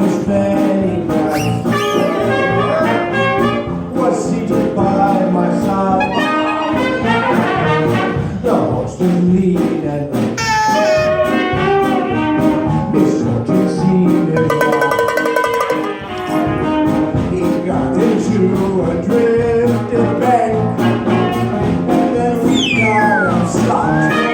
was many nights was seated by my side. The horse was lean and light. His torture seemed as wide. He got into a drifted bank, and then we got him stopped.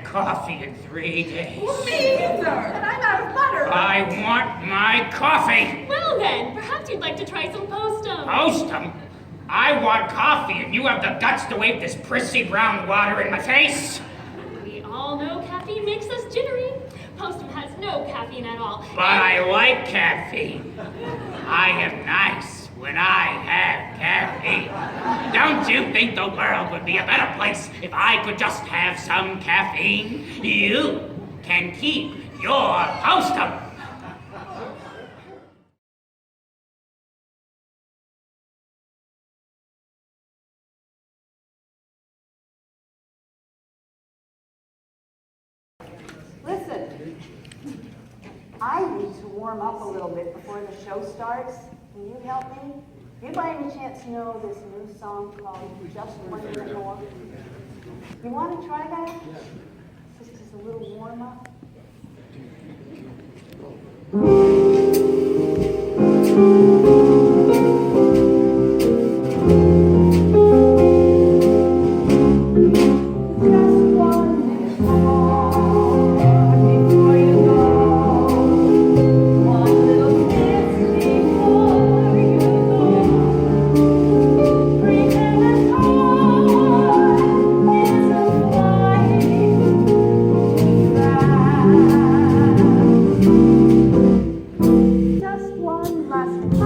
Coffee in 3 days. Well, me either. And I'm out of butter. I want my coffee. Well then, perhaps you'd like to try some postum. Postum? I want coffee and you have the guts to wave this prissy brown water in my face? We all know caffeine makes us jittery. Postum has no caffeine at all. But I like caffeine. I am nice when I have caffeine. Don't you think the world would be a better place if I could just have some caffeine? You can keep your postum. Listen, I need to warm up a little bit before the show starts. Can you help me? Do you by any chance know this new song called Just 1 Minute More? You want to try that? Just as a little warm up? Just one last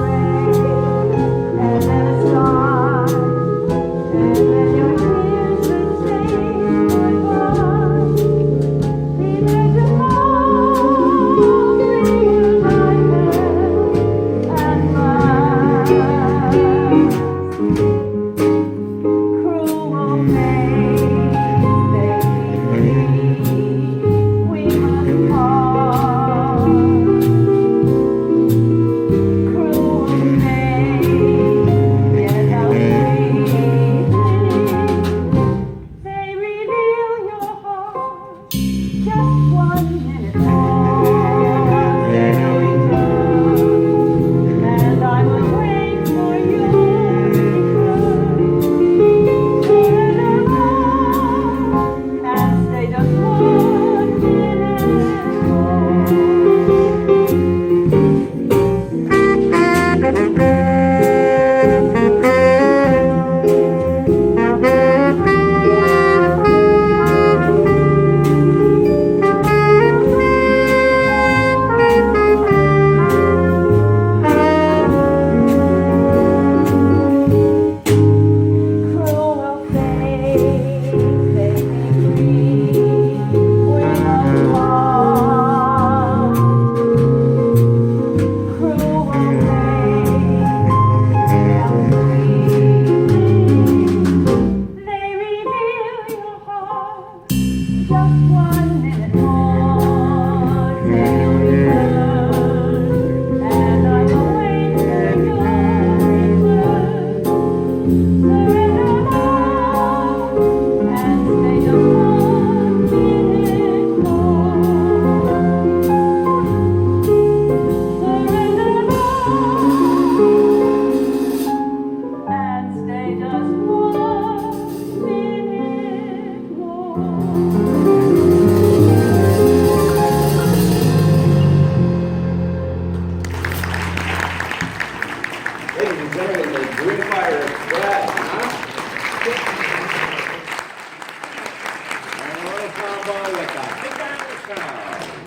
ladies and gentlemen, the Green Fire Express, huh?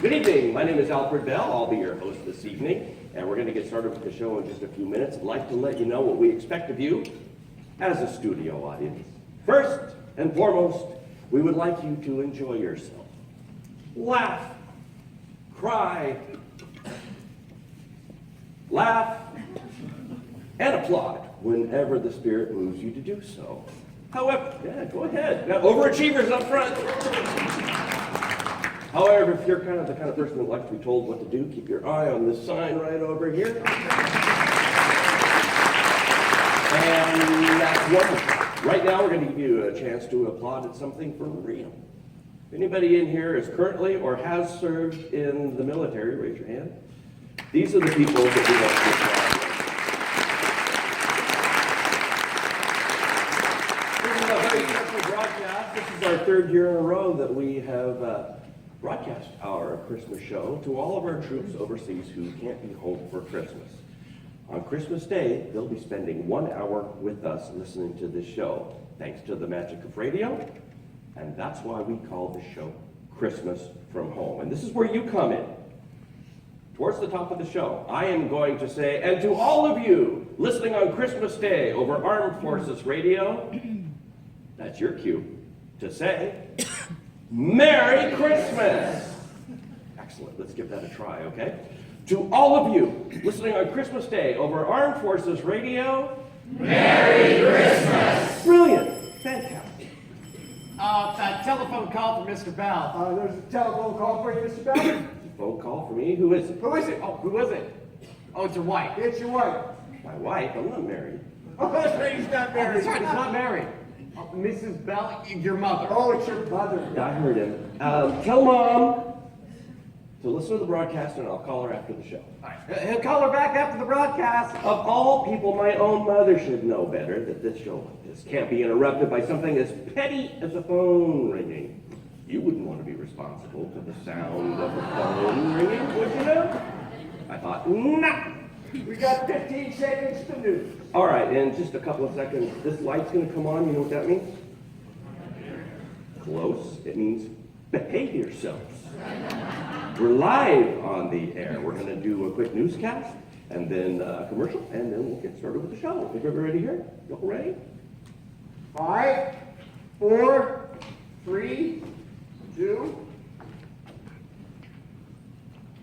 Good evening, my name is Alfred Bell. I'll be your host this evening, and we're going to get started with the show in just a few minutes. I'd like to let you know what we expect of you as a studio audience. First and foremost, we would like you to enjoy yourself. Laugh, cry, laugh, and applaud whenever the spirit moves you to do so. However, yeah, go ahead. Got overachievers up front. However, if you're the kind of person that likes to be told what to do, keep your eye on this sign right over here. And that's wonderful. Right now, we're going to give you a chance to applaud at something for real. If anybody in here is currently or has served in the military, raise your hand. These are the people that we want to applaud. This is a very special broadcast. This is our third year in a row that we have broadcast our Christmas show to all of our troops overseas who can't be home for Christmas. On Christmas Day, they'll be spending 1 hour with us listening to this show, thanks to the magic of radio, and that's why we call the show Christmas from Home. And this is where you come in. Towards the top of the show, I am going to say, and to all of you listening on Christmas Day over Armed Forces Radio, that's your cue to say, Merry Christmas! Excellent, let's give that a try, okay? To all of you listening on Christmas Day over Armed Forces Radio, Merry Christmas! Brilliant, fantastic. A telephone call from Mr. Bell. There's a telephone call for you, Mr. Bell. Phone call for me, who is it? Who is it? Oh, who is it? Oh, it's your wife. It's your wife. My wife, I'm not married. Oh, that's right, he's not married. That's right, he's not married. Mrs. Bell, your mother. Oh, it's your mother. Yeah, I heard him. Tell Mom to listen to the broadcast and I'll call her after the show. All right. He'll call her back after the broadcast. Of all people, my own mother should know better that this show like this can't be interrupted by something as petty as a phone ringing. You wouldn't want to be responsible for the sound of a phone ringing, would you know? I thought, nah. We got 15 seconds to do. All right, in just a couple of seconds, this light's going to come on. You know what that means? Close. It means behave yourselves. We're live on the air. We're going to do a quick newscast and then a commercial, and then we'll get started with the show. Think everybody here? Y'all ready? 5, 4, 3, 2.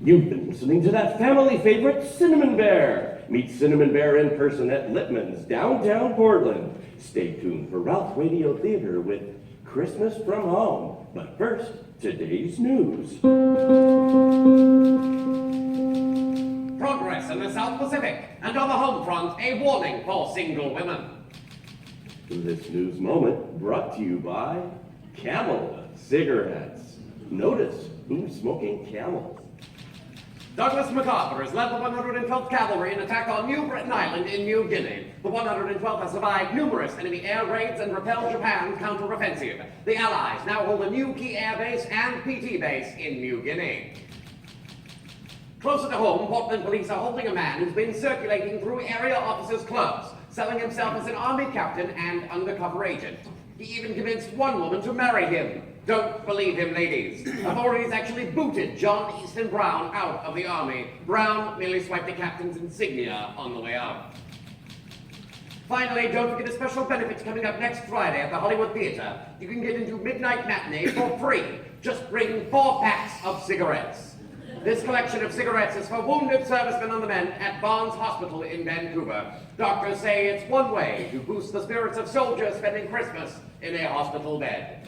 You've been listening to that family favorite, Cinnamon Bear. Meet Cinnamon Bear in person at Littman's, downtown Portland. Stay tuned for Ralph Radio Theater with Christmas from Home. But first, today's news. Progress in the South Pacific, and on the home front, a warning for single women. This news moment brought to you by Camel Cigarettes. Notice who's smoking Camels. Douglas MacArthur has led the 112th Cavalry in attack on New Britain Island in New Guinea. The 112th has survived numerous enemy air raids and repelled Japan's counteroffensive. The Allies now hold a new key air base and PT base in New Guinea. Closer to home, Portland police are holding a man who's been circulating through area officers' clubs, selling himself as an army captain and undercover agent. He even convinced one woman to marry him. Don't believe him, ladies. Authorities actually booted John Easton Brown out of the army. Brown merely swiped the captain's insignia on the way out. Finally, don't forget a special benefit coming up next Friday at the Hollywood Theater. You can get into Midnight Matinee for free. Just bring 4 packs of cigarettes. This collection of cigarettes is for wounded servicemen and the men at Barnes Hospital in Vancouver. Doctors say it's one way to boost the spirits of soldiers spending Christmas in a hospital bed.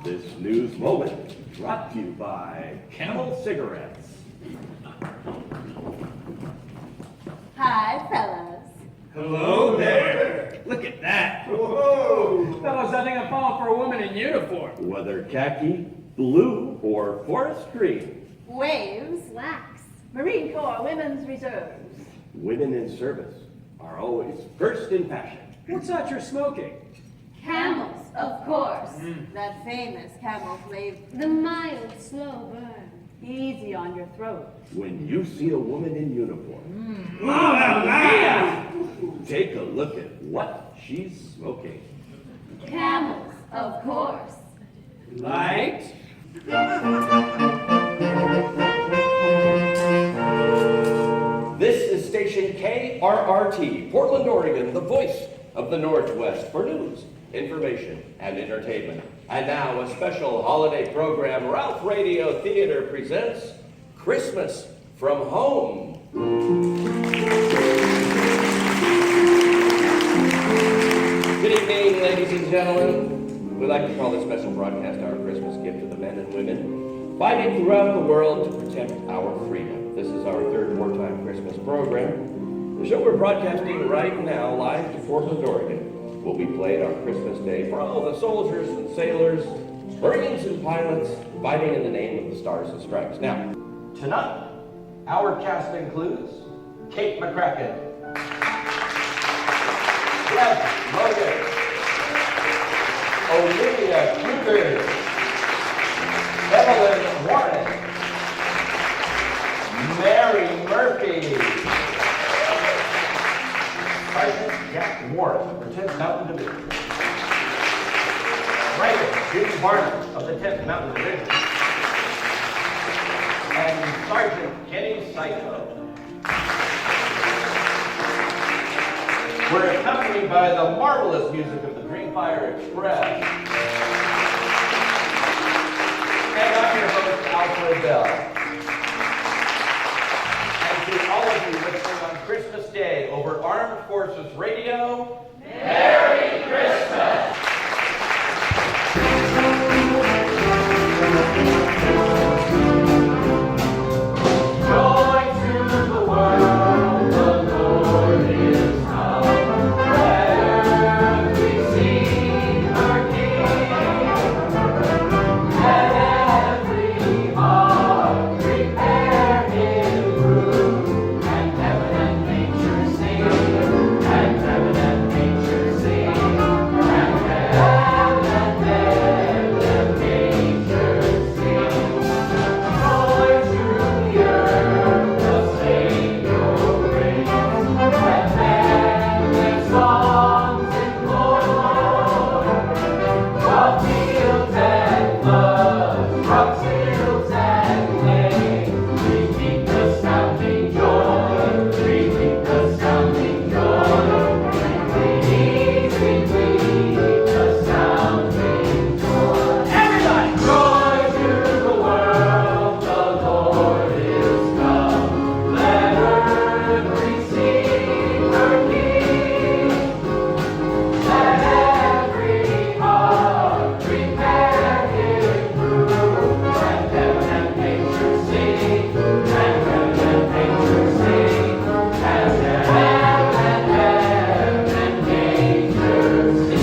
This news moment brought to you by Camel Cigarettes. Hi, fellas. Hello there. Look at that. Whoa! Fellas, I think I'm falling for a woman in uniform. Whether khaki, blue, or forest green, Waves. Wax. Marine Corps Women's Reserves. women in service are always first in fashion. What's that you're smoking? Camels, of course. That famous camel flavor. The mild, slow burn. Easy on your throat. When you see a woman in uniform, take a look at what she's smoking. Camels, of course. Light. This is station KRRT, Portland, Oregon, the voice of the Northwest for news, information, and entertainment. And now a special holiday program, Ralph Radio Theater presents Christmas from Home. Good evening, ladies and gentlemen. We'd like to call this special broadcast our Christmas gift to the men and women fighting throughout the world to protect our freedom. This is our third Wartime Christmas program. The show we're broadcasting right now live to Portland, Oregon will be played on Christmas Day for all the soldiers and sailors, Marines and pilots fighting in the name of the Stars and Stripes. Now, Tonight, our cast includes Kate McCracken, Jeff Logan, Olivia Kruger, Evelyn Warren, Mary Murphy, Sergeant Jack Warren of the 10th Mountain Division, Private Judy Barnum of the 10th Mountain Division, and Sergeant Kenny Saito. We're accompanied by the marvelous music of the Dreamfire Express. And I'm your host, Alfred Bell. And to all of you listening on Christmas Day over Armed Forces Radio, Merry Christmas! Joy to the world, the Lord is come. Let we sing our King. Let every heart prepare Him room. And heaven and nature sing. And heaven and nature sing. And heaven and nature sing. Joy to the earth, the Savior reigns. Let men make songs in glory. While fields and floods, rocks, hills and plains, repeat the sounding joy, repeat the sounding joy. Please repeat the sounding joy. Everybody! Joy to the world, the Lord is come. Let earth receive her King. Let every heart prepare Him room. And heaven and nature sing. And heaven and nature sing. And heaven and nature sing.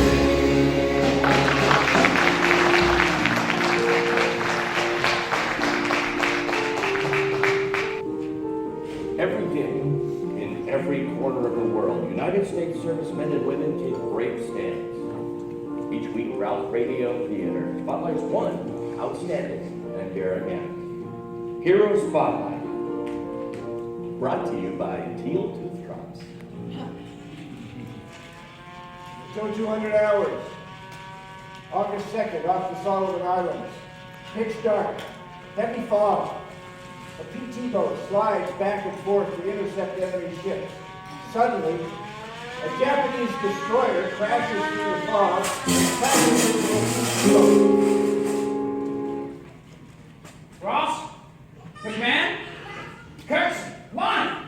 every day, in every corner of the world, United States servicemen and women take brave stands. Each week, Ralph Radio Theater spotlights one outstanding and daring act. Hero Spotlight, brought to you by Teal Tooth Drops. Until 200 hours. August 2nd, off the Solomon Islands. Pitch dark. Heavy fog. A PT boat slides back and forth to intercept enemy ships. Suddenly, a Japanese destroyer crashes through the fog and crashes into a boat. Ross? McMahon? Kurtz? Come on!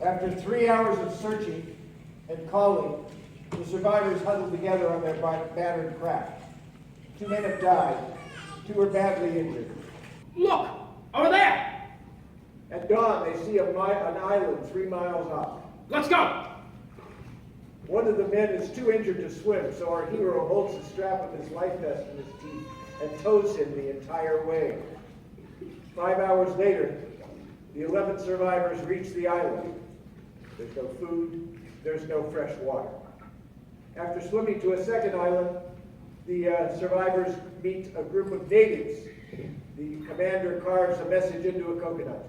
After 3 hours of searching and calling, the survivors huddled together on their battered craft. 2 men have died. 2 are badly injured. Look! Over there! At dawn, they see an island 3 miles off. Let's go! One of the men is too injured to swim, so our hero holds the strap of his life vest in his teeth and tows him the entire way. 5 hours later, the 11 survivors reach the island. There's no food, there's no fresh water. After swimming to a second island, the survivors meet a group of natives The commander carves a message into a coconut.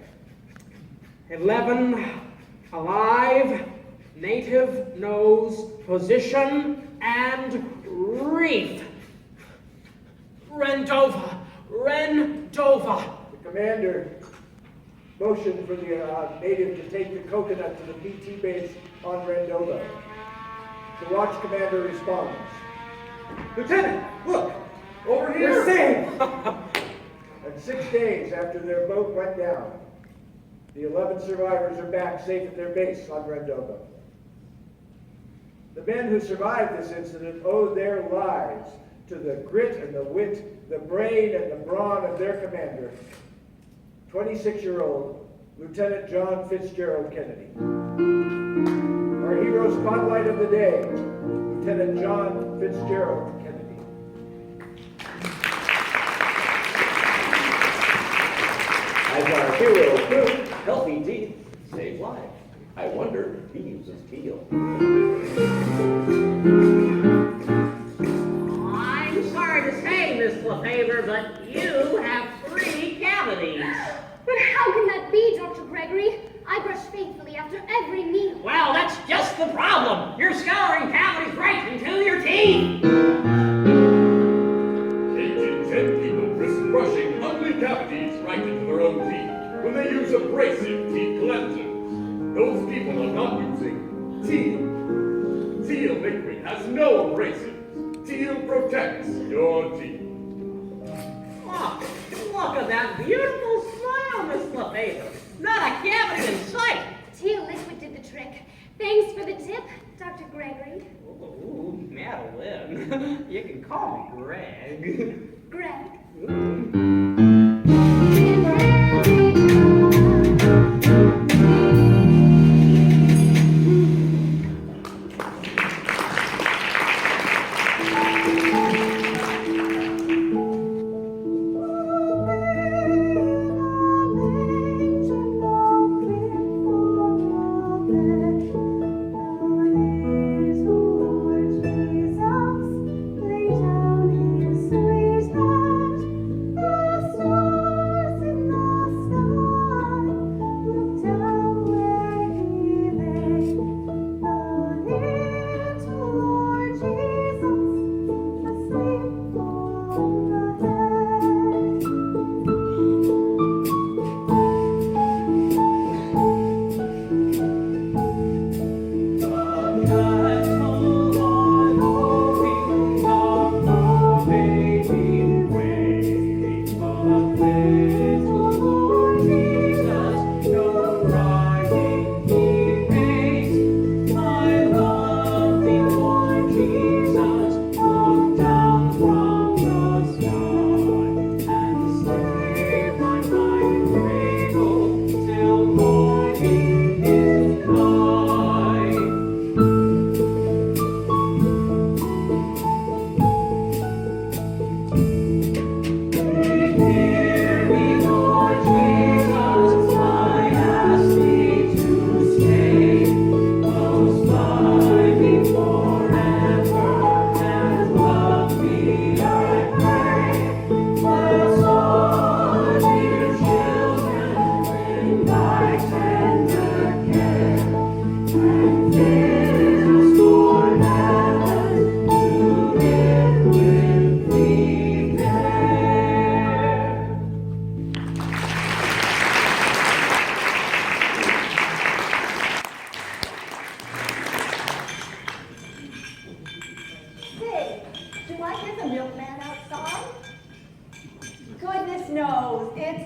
11, alive, native knows position and reef. Rendova, Rendova. The commander motioned for the native to take the coconut to the PT base on Rendova. The watch commander responds. Lieutenant, look! Over here! We're safe! And 6 days after their boat went down, the 11 survivors are back safe at their base on Rendova. The men who survived this incident owe their lives to the grit and the wit, the brain and the brawn of their commander, 26-year-old Lieutenant John Fitzgerald Kennedy. Our hero spotlight of the day, Lieutenant John Fitzgerald Kennedy. As our hero proved, healthy teeth save lives. I wonder if he uses teal. I'm sorry to say, Miss LaFavor, but you have 3 cavities. But how can that be, Dr. Gregory? I brush faithfully after every meal. Well, that's just the problem. You're scouring cavities right into your teeth. 8 in 10 people risk brushing ugly cavities right into their own teeth when they use abrasive teeth cleansers. Those people are not using teal. Teal liquid has no abrasives. Teal protects your teeth. Look at that beautiful smile, Miss LaFavor. Not a cavity in sight. Teal liquid did the trick. Thanks for the tip, Dr. Gregory. Ooh, Madeline. You can call me Greg. Greg.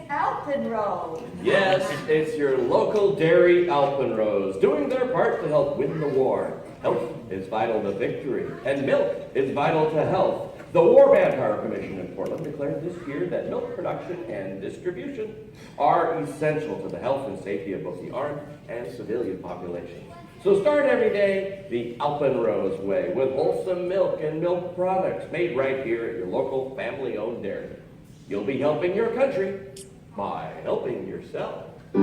Alpenrose. Yes, it's your local dairy Alpenrose, doing their part to help win the war. Health is vital to victory, and milk is vital to health. The War Manpower Commission in Portland declared this year that milk production and distribution are essential to the health and safety of both the armed and civilian populations. So start every day the Alpenrose way with wholesome milk and milk products made right here at your local family-owned dairy. You'll be helping your country by helping yourself. For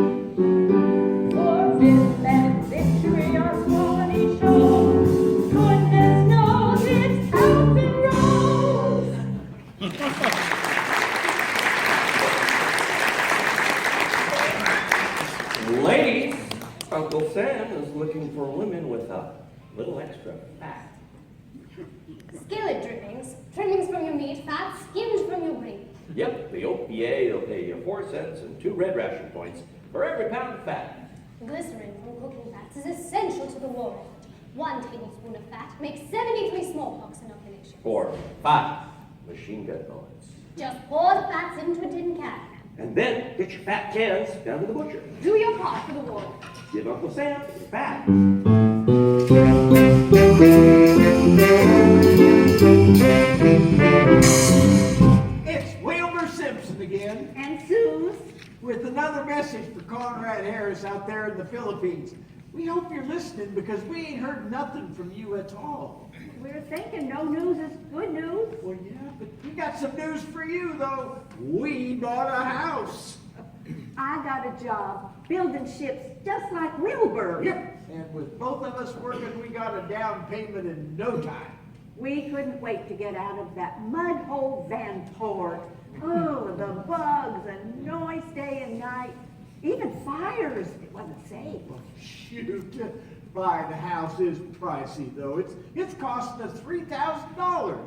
fifth and victory, our quality shows. Goodness knows it's Alpenrose. a little extra fat. Skillet drippings, trimmings from your meat, fat skimmed from your wing. Yep, the OPA will pay you 4 cents and 2 red ration points for every pound of fat. Glycerin from cooking fats is essential to the war effort. 1 tablespoon of fat makes 73 smallpox inoculations. For 5 machine gun bullets. Just pour the fats into a tin can. And then get your fat cans down to the butcher. Do your part for the war. Give Uncle Sam his fat. It's Wilbur Simpson again. And Suze? With another message for Conrad Harris out there in the Philippines. We hope you're listening because we ain't heard nothing from you at all. We're thinking no news is good news. Well, yeah, but we got some news for you, though. We bought a house. I got a job building ships just like Wilbur. Yep. And with both of us working, we got a down payment in no time. We couldn't wait to get out of that mud hole Vanport. Oh, the bugs and noise day and night. Even fires. It wasn't safe. Well, shoot. Buying a house is pricey, though. It's costing us $3,000.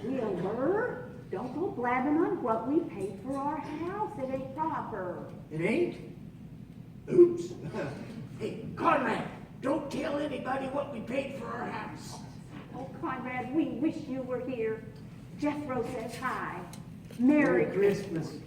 Wilbur, don't go blabbing on what we paid for our house. It ain't proper. It ain't? Oops. Hey, Conrad, don't tell anybody what we paid for our house. Oh, Conrad, we wish you were here. Jethro says hi. Merry Christmas.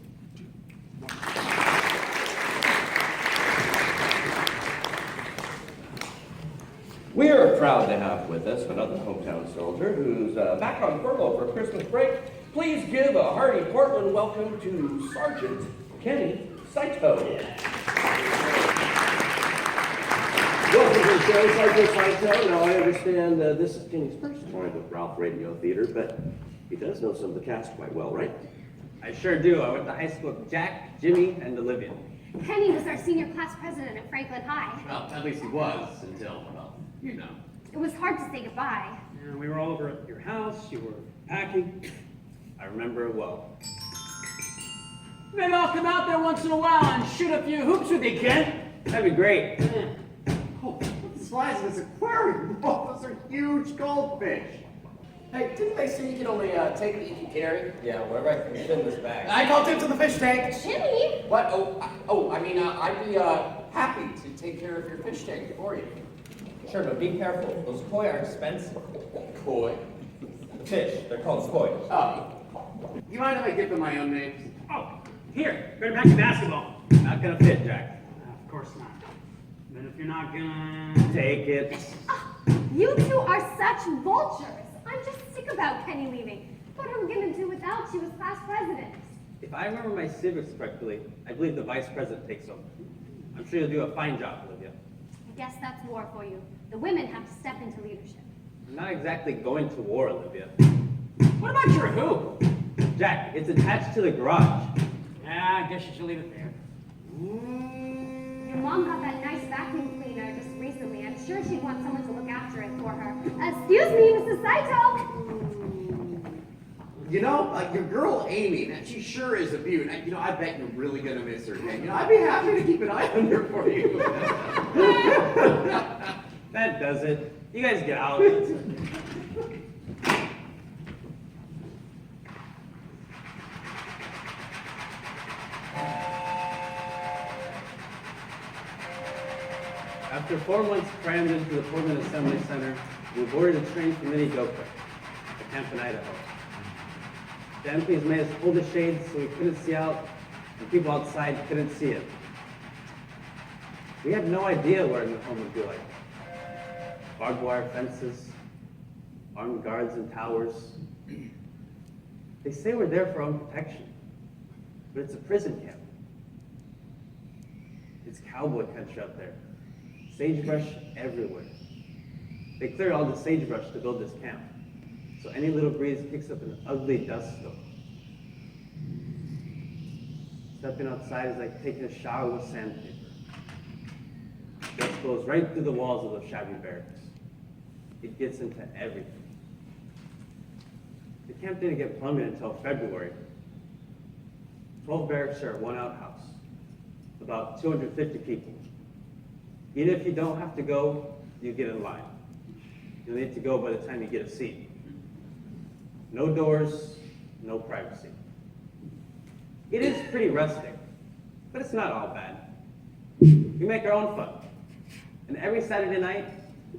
We are proud to have with us another hometown soldier who's back on furlough for Christmas break. Please give a hearty Portland welcome to Sergeant Kenny Saito. Welcome to the show, Sergeant Saito. Now, I understand this is Kenny's first time with Ralph Radio Theater, but he does know some of the cast quite well, right? I sure do. I went to high school with Jack, Jimmy, and Olivia. Kenny was our senior class president at Franklin High. Well, at least he was until, well, you know. It was hard to say goodbye. And we were all over at your house. You were packing. I remember it well. Maybe I'll come out there once in a while and shoot a few hoops with you, Ken. That'd be great. Oh, what's the size of this aquarium? Oh, those are huge goldfish. Hey, didn't they say you can only take what you can carry? Yeah, whatever I can fit in this bag. I call tips to the fish tank. Jimmy! What? I mean, I'd be happy to take care of your fish tank for you. Sure, but be careful. Those koi are expensive. Koi? The fish. They're called koi. Oh. You mind if I dip in my own name? Oh, here, better pack your basketball. Not gonna fit, Jack. Of course not. But if you're not gonna... Take it. You two are such vultures. I'm just sick about Kenny leaving. What are we gonna do without you as class president? If I remember my civics correctly, I believe the vice president takes over. I'm sure you'll do a fine job, Olivia. I guess that's war for you. The women have to step into leadership. I'm not exactly going to war, Olivia. What about your hoop? Jack, it's attached to the garage. Yeah, I guess you should leave it there. Your mom got that nice vacuum cleaner just recently. I'm sure she'd want someone to look after it for her. Excuse me, Mrs. Saito! You know, your girl Amy, man, she sure is a beaut. I bet you're really gonna miss her. And, I'd be happy to keep an eye on her for you. That does it. You guys get out. After 4 months crammed into the Portland Assembly Center, we boarded a train from Minidoka to camp in Idaho. The MPs made us pull the shades so we couldn't see out, and people outside couldn't see it. We had no idea what a new home would be like. Barbed wire fences, armed guards and towers. They say we're there for our own protection, but it's a prison camp. It's cowboy country up there. Sagebrush everywhere. They cleared all the sagebrush to build this camp, so any little breeze kicks up an ugly dust storm. Stepping outside is like taking a shower with sandpaper. Dust goes right through the walls of those shabby barracks. It gets into everything. The camp didn't get plumbing until February. 12 barracks share one outhouse, about 250 people. Even if you don't have to go, you get in line. You'll need to go by the time you get a seat. No doors, no privacy. It is pretty rustic, but it's not all bad. We make our own fun. And every Saturday night,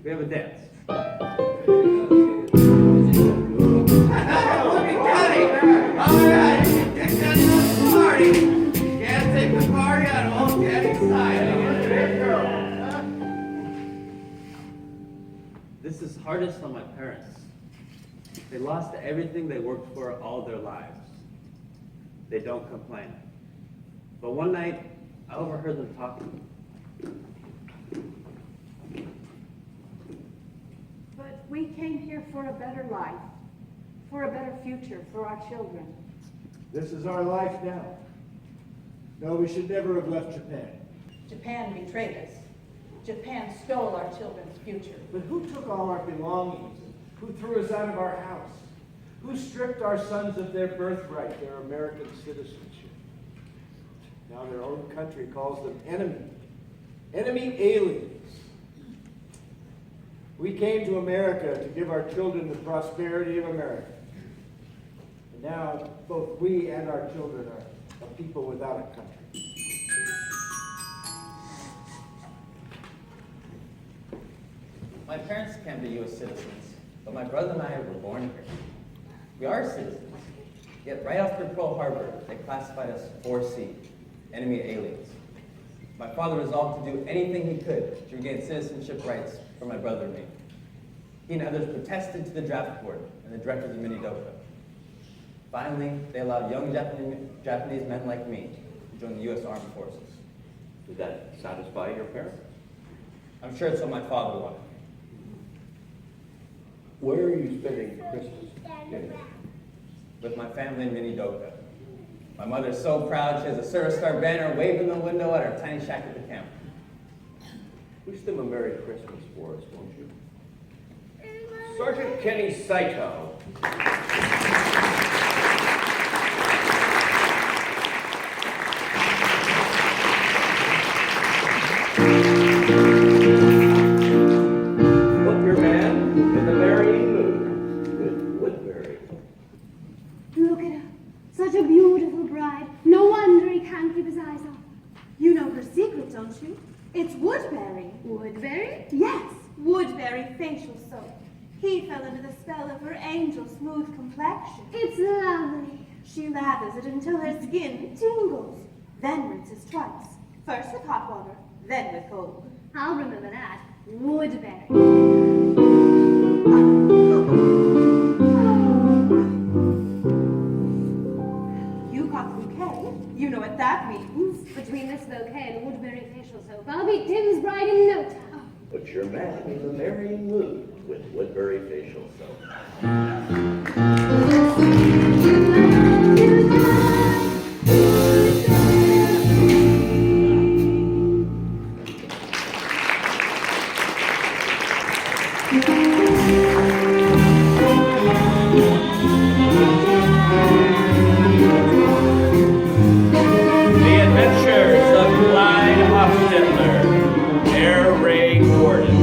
we have a dance. This is hardest on my parents. They lost everything they worked for all their lives. They don't complain. But one night, I overheard them talking. But we came here for a better life, for a better future for our children. This is our life now. No, we should never have left Japan. Japan betrayed us. Japan stole our children's future. But who took all our belongings? Who threw us out of our house? Who stripped our sons of their birthright, their American citizenship? Now their own country calls them enemy. Enemy aliens. We came to America to give our children the prosperity of America. And now both we and our children are a people without a country. My parents became the U.S. citizens, but my brother and I were born here. We are citizens, yet right after Pearl Harbor, they classified us 4C, enemy aliens. My father resolved to do anything he could to regain citizenship rights for my brother and me. He and others protested to the draft board and the directors of Minidoka. Finally, they allowed young Japanese men like me to join the U.S. Armed Forces. Did that satisfy your parents? I'm sure it's what my father wanted. Where are you spending Christmas? With my family in Minidoka. My mother's so proud she has a Service Star banner waving in the window at our tiny shack at the camp. Wish them a Merry Christmas for us, won't you? Sergeant Kenny Saito. Look, your man in the merry mood with Woodbury. Look at her. Such a beautiful bride. No wonder he can't keep his eyes off. You know her secret, don't you? It's Woodbury. Woodbury? Yes, Woodbury facial soap. He fell under the spell of her angel smooth complexion. It's lovely. She lathers it until her skin tingles, then rinses twice. First with hot water, then with cold. I'll remember that. Woodbury. You got the bouquet. You know what that means. Between this bouquet and Woodbury facial soap, I'll be Tim's bride in no time. Put your man in the merry mood with Woodbury facial soap. The Adventures of Clyde Hoffstettler, Air Ray Gordon.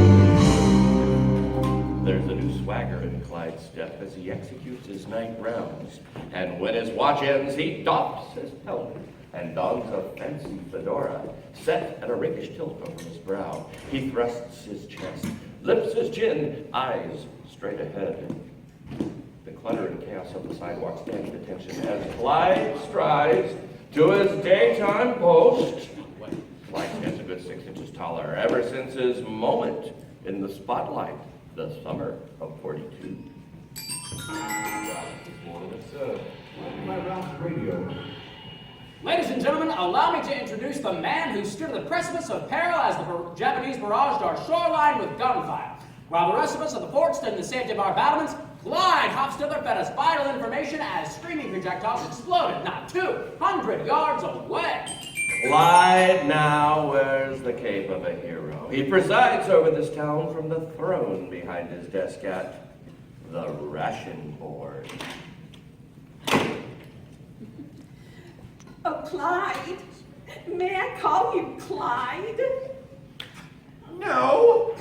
There's a new swagger in Clyde's step as he executes his night rounds. And when his watch ends, he doffs his helmet and dons a fancy fedora, set at a rakish tilt over his brow. He thrusts his chest, lifts his chin, eyes straight ahead. The clutter and chaos of the sidewalk stands at attention as Clyde strides to his daytime post. Clyde stands a good 6 inches taller ever since his moment in the spotlight, the summer of 42. Ladies and gentlemen, allow me to introduce the man who stood at the precipice of peril as the Japanese barraged our shoreline with gunfire. While the rest of us at the fort stood in the safety of our battlements, Clyde Hoffstettler fed us vital information as screaming projectiles exploded not 200 yards away. Clyde now wears the cape of a hero. He presides over this town from the throne behind his desk at the ration board. Oh, Clyde. May I call you Clyde? No!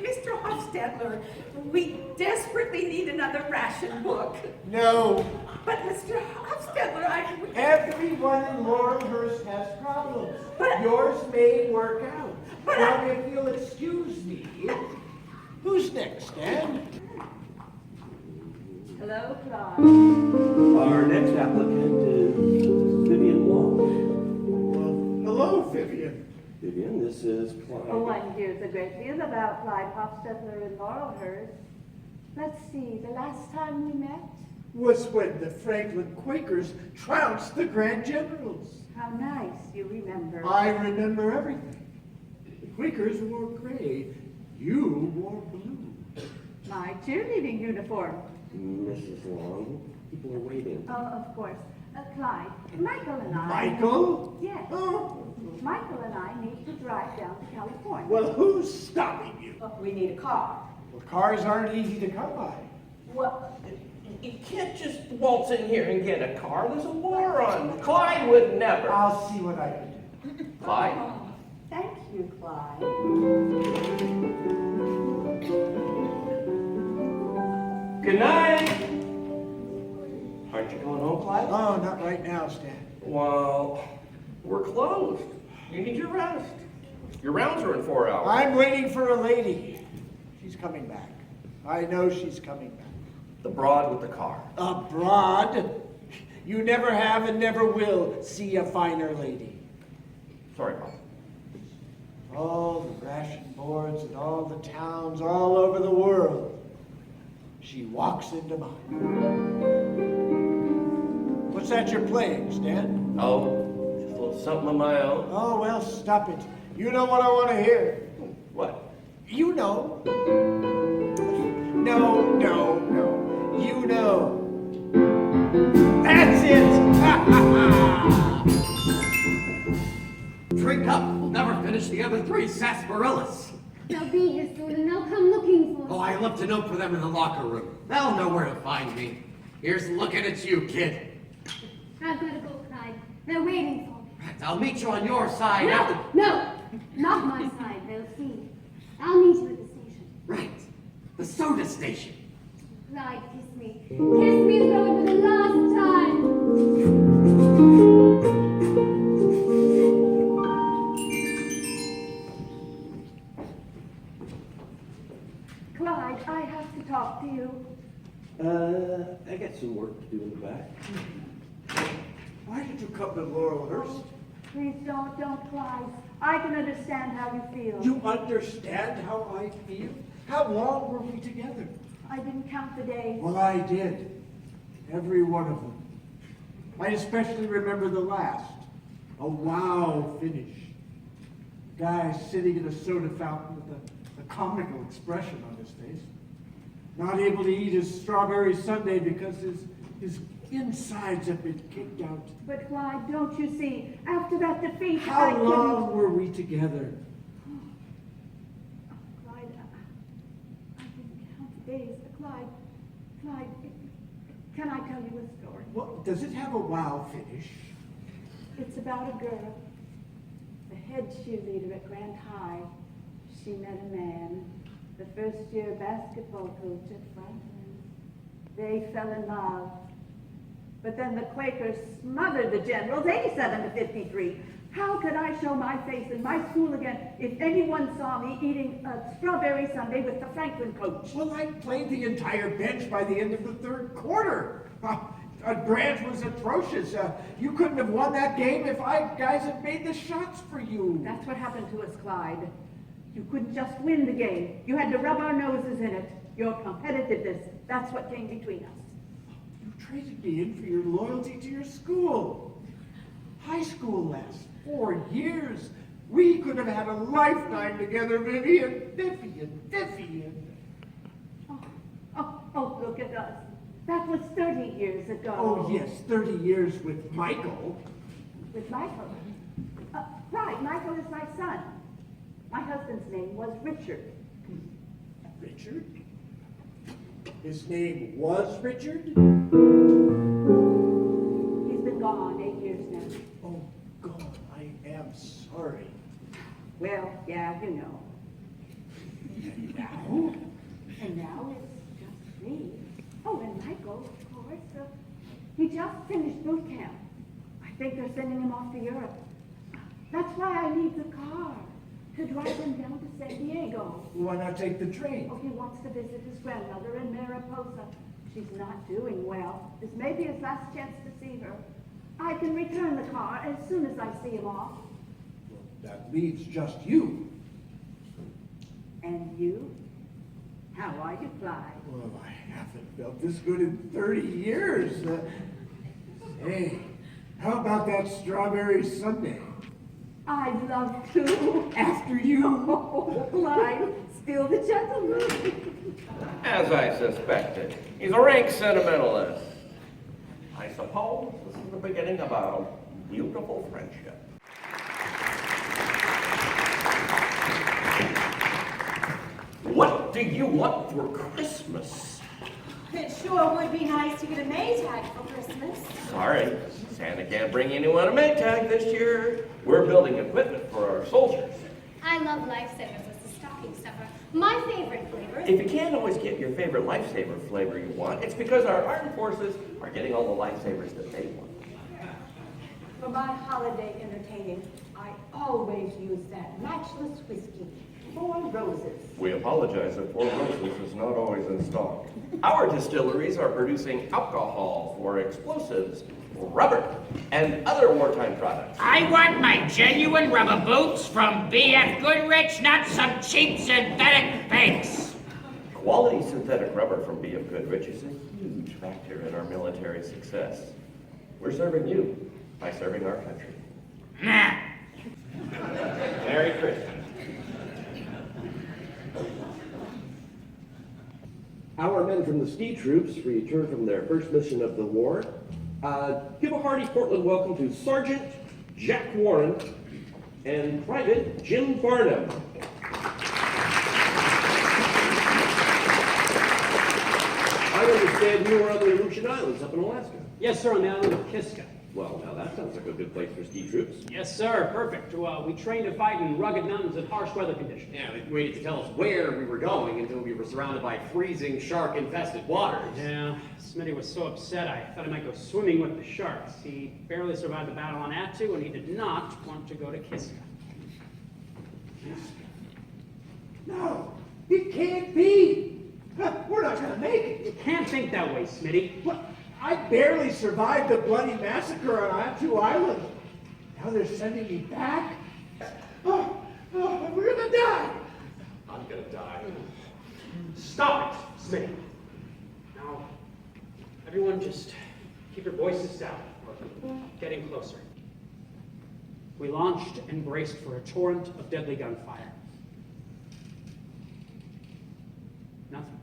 Mr. Hoffstettler, we desperately need another ration book. No. But Mr. Hoffstettler, Everyone in Laurelhurst has problems. But yours may work out. Now, if you'll excuse me, who's next, Dan? Hello, Clyde. Our next applicant is Vivian Wong. Well, hello, Vivian. Vivian, this is Clyde. Oh, one hears a great deal about Clyde Hoffstettler in Laurelhurst. Let's see, the last time we met? Was when the Franklin Quakers trounced the Grand Generals. How nice you remember. I remember everything. The Quakers wore gray. You wore blue. My cheerleading uniform. Mrs. Long, people are waiting. Oh, of course. Clyde, Michael and I... Michael? Yes. Oh. Michael and I need to drive down to California. Well, who's stopping you? We need a car. Well, cars aren't easy to come by. Well, You can't just waltz in here and get a car. There's a war on. Clyde would never. I'll see what I can do. Clyde? oh, thank you, Clyde. Good night. Aren't you going home, Clyde? Oh, not right now, Stan. Well, we're closed. You need your rest. Your rounds are in 4 hours. I'm waiting for a lady. She's coming back. I know she's coming back. The broad with the car. A broad? You never have and never will see a finer lady. Sorry, Bob. All the ration boards and all the towns all over the world. She walks into mine. What's that you're playing, Stan? Oh, just a little something of my own. Oh, well, stop it. You know what I want to hear. What? You know. No, no, no. You know. That's it! Drink up. We'll never finish the other 3 sarsaparillas. They'll be here soon and they'll come looking for Oh, us. I left a note for them in the locker room. They'll know where to find me. Here's looking at you, kid. I've got to go, Clyde. They're waiting for me. Right, I'll meet you on your side after... No, not my side. They'll see. I'll meet you at the station. Right. The soda station. Clyde, kiss me. Kiss me as though it were the last time. Clyde, I have to talk to you. I got some work to do in the back. Why did you come to Laurelhurst? Please don't, Clyde. I can understand how you feel. You understand how I feel? How long were we together? I didn't count the days. Well, I did. Every one of them. I especially remember the last. A wow finish. Guy sitting at a soda fountain with a comical expression on his face. Not able to eat his strawberry sundae because his insides have been kicked out. But Clyde, don't you see? After that defeat, I How couldn't... long were we together? Clyde, I didn't count the days. Clyde, can I tell you a story? Well, does it have a wow finish? It's about a girl, the head cheerleader at Grand High. She met a man, the first-year basketball coach at Franklin. They fell in love. But then the Quakers smothered the Generals, 87 to 53. How could I show my face in my school again if anyone saw me eating a strawberry sundae with the Franklin coach? Well, I played the entire bench by the end of the third quarter. Grant was atrocious. You couldn't have won that game if guys had made the shots for you. That's what happened to us, Clyde. You couldn't just win the game. You had to rub our noses in it. Your competitiveness, that's what came between us. You traded me in for your loyalty to your school. High school lasts 4 years. We could have had a lifetime together, Vivian. Vivian. Oh, look at us. That was 30 years ago. Oh, yes, 30 years with Michael. With Michael? Right, Michael is my son. My husband's name was Richard. Richard? His name was Richard? He's been gone 8 years now. Oh, God, I am sorry. Well, yeah, you know. No. And now it's just me. Oh, and Michael, of course. He just finished boot camp. I think they're sending him off to Europe. That's why I need the car. To drive him down to San Diego. Why not take the train? Oh, he wants to visit his grandmother in Mariposa. She's not doing well. This may be his last chance to see her. I can return the car as soon as I see him off. That leaves just you. And you? How are you, Clyde? Well, I haven't felt this good in 30 years. Hey, how about that strawberry sundae? I'd love to. After you. Oh, Clyde, still the gentleman. As I suspected, he's a rank sentimentalist. I suppose this is the beginning of a beautiful friendship. What do you want for Christmas? It sure would be nice to get a Maytag for Christmas. Sorry, Santa can't bring anyone a Maytag this year. We're building equipment for our soldiers. I love Lifesavers as a stocking stuffer. My favorite flavor. If you can't always get your favorite lifesaver flavor you want, it's because our armed forces are getting all the lifesavers that they want. For my holiday entertaining, I always use that matchless whiskey, 4 Roses. We apologize that Four Roses is not always in stock. Our distilleries are producing alcohol for explosives, rubber, and other wartime products. I want my genuine rubber boots from B.F. Goodrich, not some cheap synthetic fakes. Quality synthetic rubber from B.F. Goodrich is a huge factor in our military success. We're serving you by serving our country. Nah. Merry Christmas. Our men from the ski troops return from their first mission of the war. Give a hearty Portland welcome to Sergeant Jack Warren and Private Jim Barnum. I understand you were on the Aleutian Islands up in Alaska. Yes, sir, on the island of Kiska. Well, now that sounds like a good place for ski troops. Yes, sir, perfect. We trained to fight in rugged mountains and harsh weather conditions. Yeah, they waited to tell us where we were going until we were surrounded by freezing, shark-infested waters. Yeah, Smitty was so upset I thought I might go swimming with the sharks. He barely survived the battle on Attu, and he did not want to go to Kiska. No, it can't be. We're not going to make it. You can't think that way, Smitty. What? I barely survived the bloody massacre on Attu Island. Now they're sending me back? Oh, we're gonna die. I'm gonna die. Stop it, Smitty. Now, everyone just keep your voices down. We're getting closer. We launched and braced for a torrent of deadly gunfire. Nothing.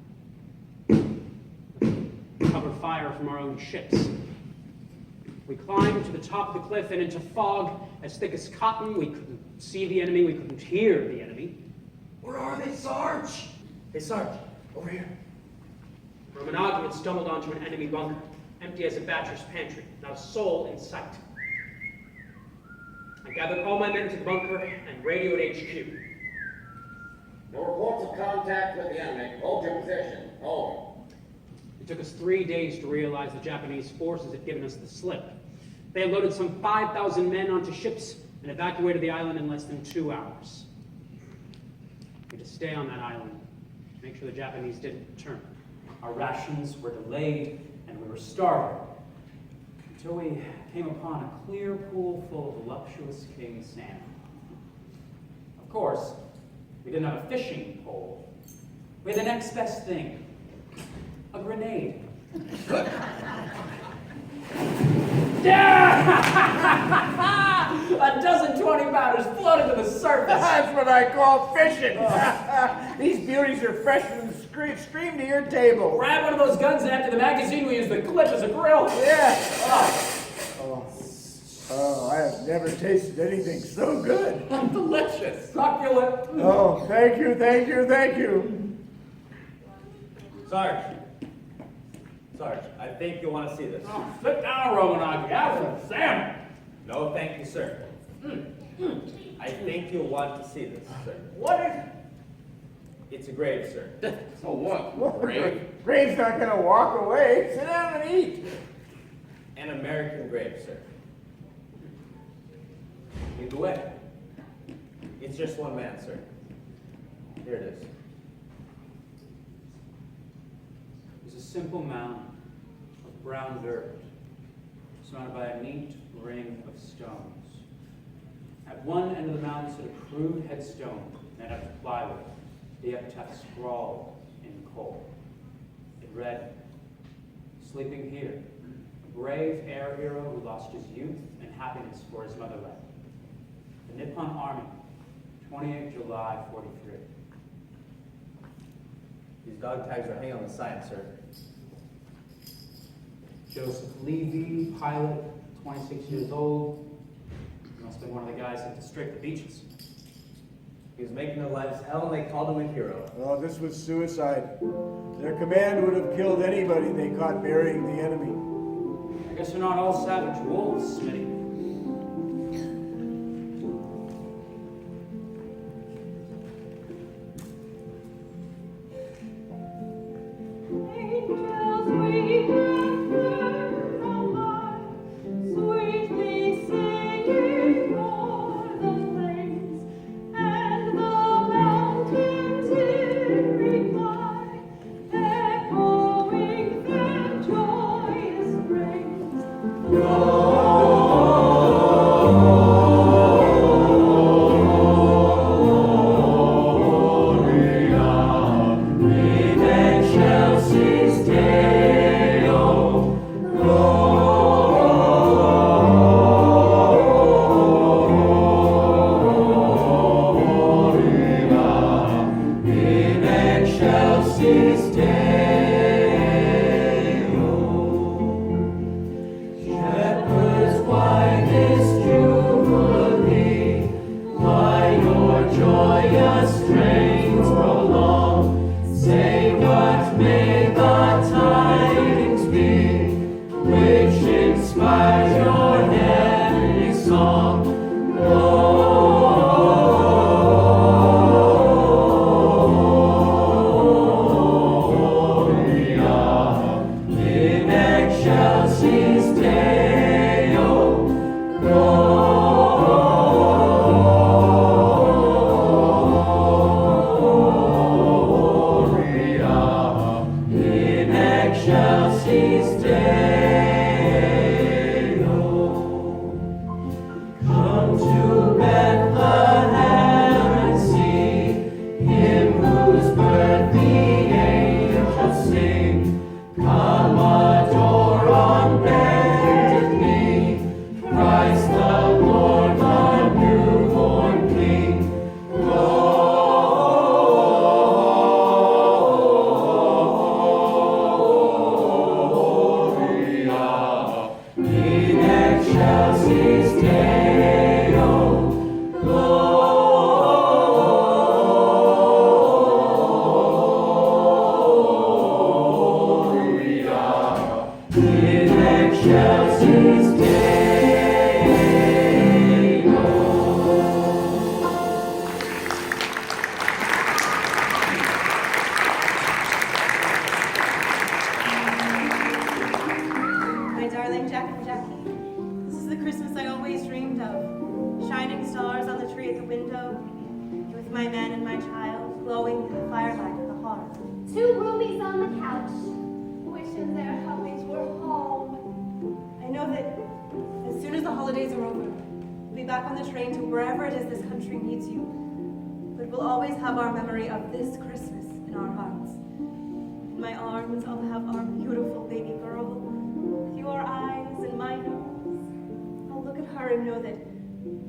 Cover fire from our own ships. We climbed to the top of the cliff and into fog as thick as cotton. We couldn't see the enemy, we couldn't hear the enemy. Where are they, Sarge? Hey, Sarge, over here. Romanagi had stumbled onto an enemy bunker, empty as a bachelor's pantry, not a soul in sight. I gathered all my men to the bunker and radioed HQ. No reports of contact with the enemy. Hold your position. Over. It took us 3 days to realize the Japanese forces had given us the slip. They had loaded some 5,000 men onto ships and evacuated the island in less than 2 hours. We had to stay on that island to make sure the Japanese didn't return. Our rations were delayed and we were starving until we came upon a clear pool full of voluptuous king salmon. Of course, we didn't have a fishing pole. We had the next best thing. A grenade. A dozen 20-pounders floated to the surface. That's what I call fishing. These beauties are fresh from the stream to your table. Grab one of those guns and empty the magazine. We use the clip as a grill. Yeah. Oh, I have never tasted anything so good. Delicious. Succulent. Oh, thank you, thank you, thank you. Sarge, I think you'll want to see this. Oh, sit down, Romanagi. Have some salmon. No, thank you, sir. I think you'll want to see this, sir. What is it? It's a grave, sir. So what? Grave? Grave's not gonna walk away. Sit down and eat. An American grave, sir. Lead the way. It's just one man, sir. Here it is. It's a simple mound of brown dirt, surrounded by a neat ring of stones. At one end of the mound stood a crude headstone made out of plywood, the epitaph scrawled in coal. It read, "Sleeping here, a brave air hero who lost his youth and happiness for his motherland. The Nippon Army, 28 July 43. These dog tags are hanging on the side, sir. Joseph Levy, pilot, 26 years old. He must have been one of the guys that district the beaches. He was making their lives hell, and they called him a hero. Oh, this was suicide. Their command would have killed anybody they caught burying the enemy. I guess they're not all savage wolves, Smitty.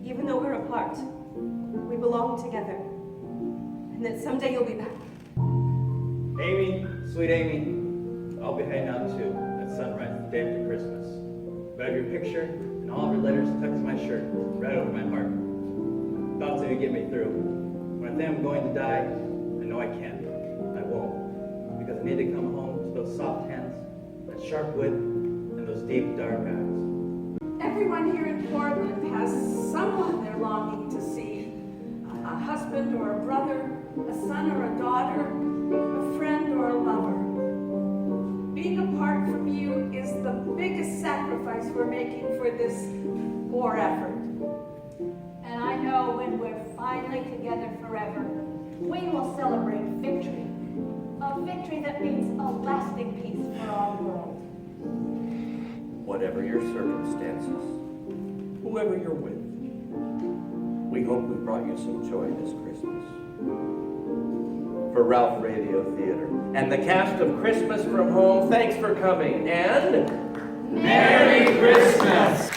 Even though we're apart, we belong together, and that someday you'll be back. Amy, sweet Amy, I'll be heading out too at sunrise the day after Christmas. But I have your picture and all of your letters tucked in my shirt, right over my heart. Thoughts that would get me through. When I think I'm going to die, I know I can't. I won't. Because I need to come home to those soft hands, that sharp wit, and those deep, dark eyes. Everyone here in Portland has someone they're longing to see. A husband or a brother, a son or a daughter, a friend or a lover. Being apart from you is the biggest sacrifice we're making for this war effort. And I know when we're finally together forever, we will celebrate victory. A victory that means a lasting peace for our world. Whatever your circumstances, whoever you're with, we hope we brought you some joy this Christmas. For Ralph Radio Theater and the cast of Christmas from Home, thanks for coming, and Merry Christmas!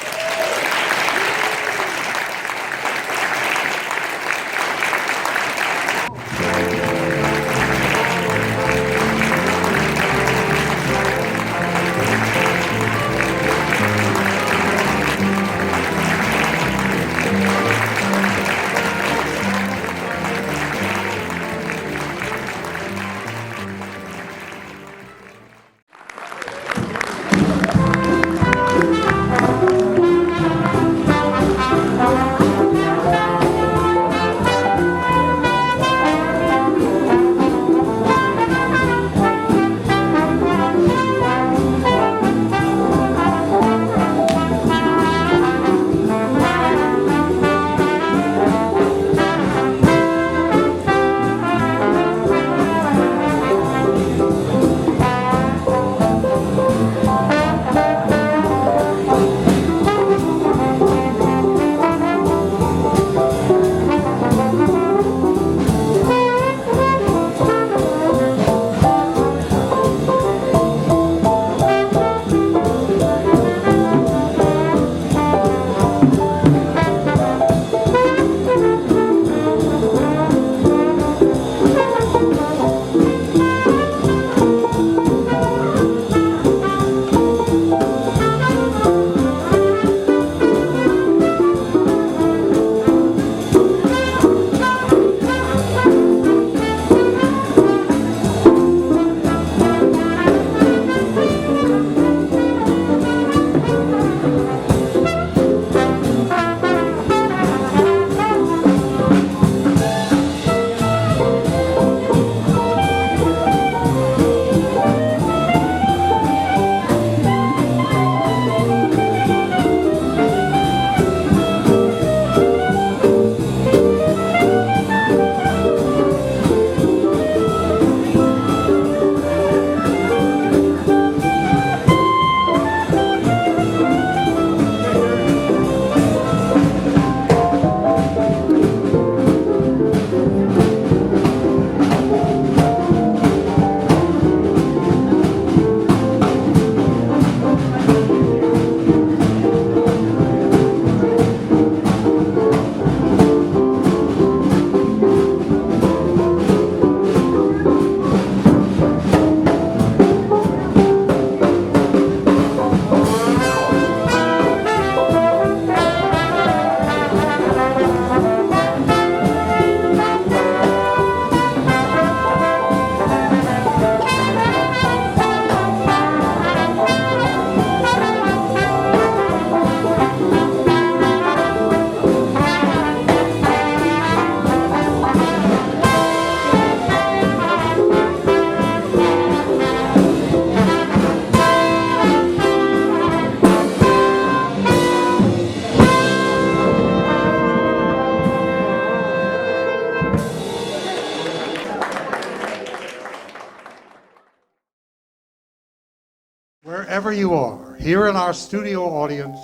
Wherever you are, here in our studio audience,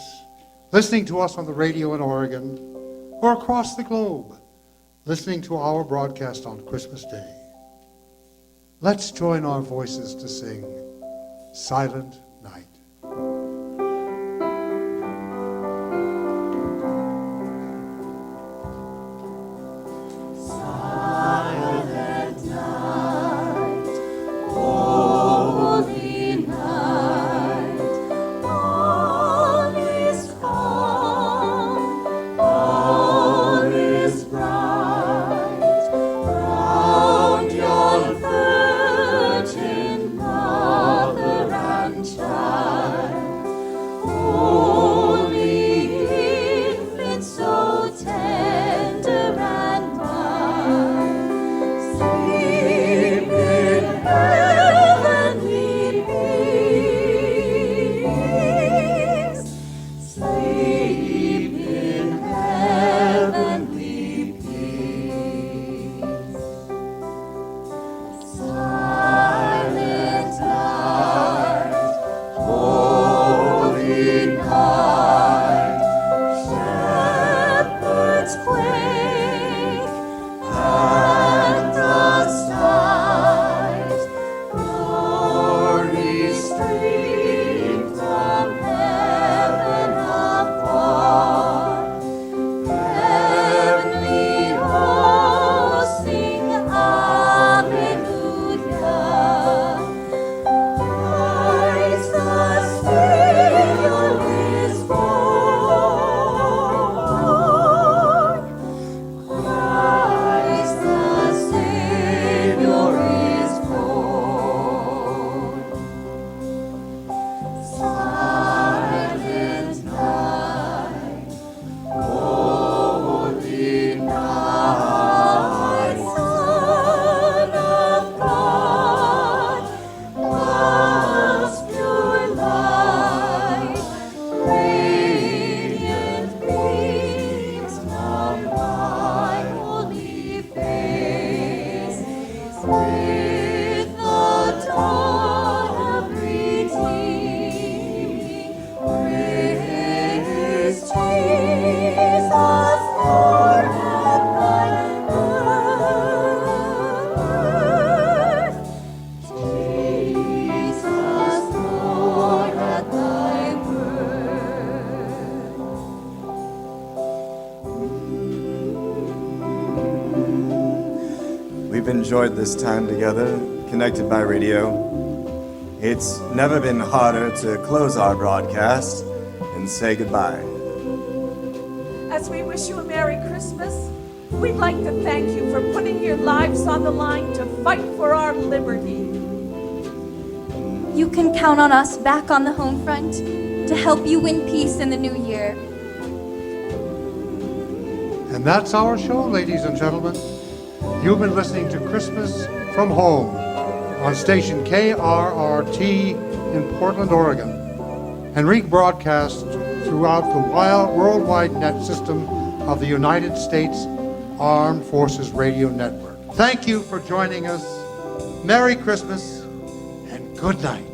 listening to us on the radio in Oregon, or across the globe, listening to our broadcast on Christmas Day, let's join our voices to sing Silent Night. Silent night, holy night, all is calm, all is bright, round yon virgin mother and child. enjoyed this time together, connected by radio. It's never been harder to close our broadcast and say goodbye. As we wish you a Merry Christmas, we'd like to thank you for putting your lives on the line to fight for our liberty. You can count on us back on the home front to help you win peace in the new year. And that's our show, ladies and gentlemen. You've been listening to Christmas from Home on station KRRT in Portland, Oregon, and rebroadcast throughout the worldwide net system of the United States Armed Forces Radio Network. Thank you for joining us. Merry Christmas and good night.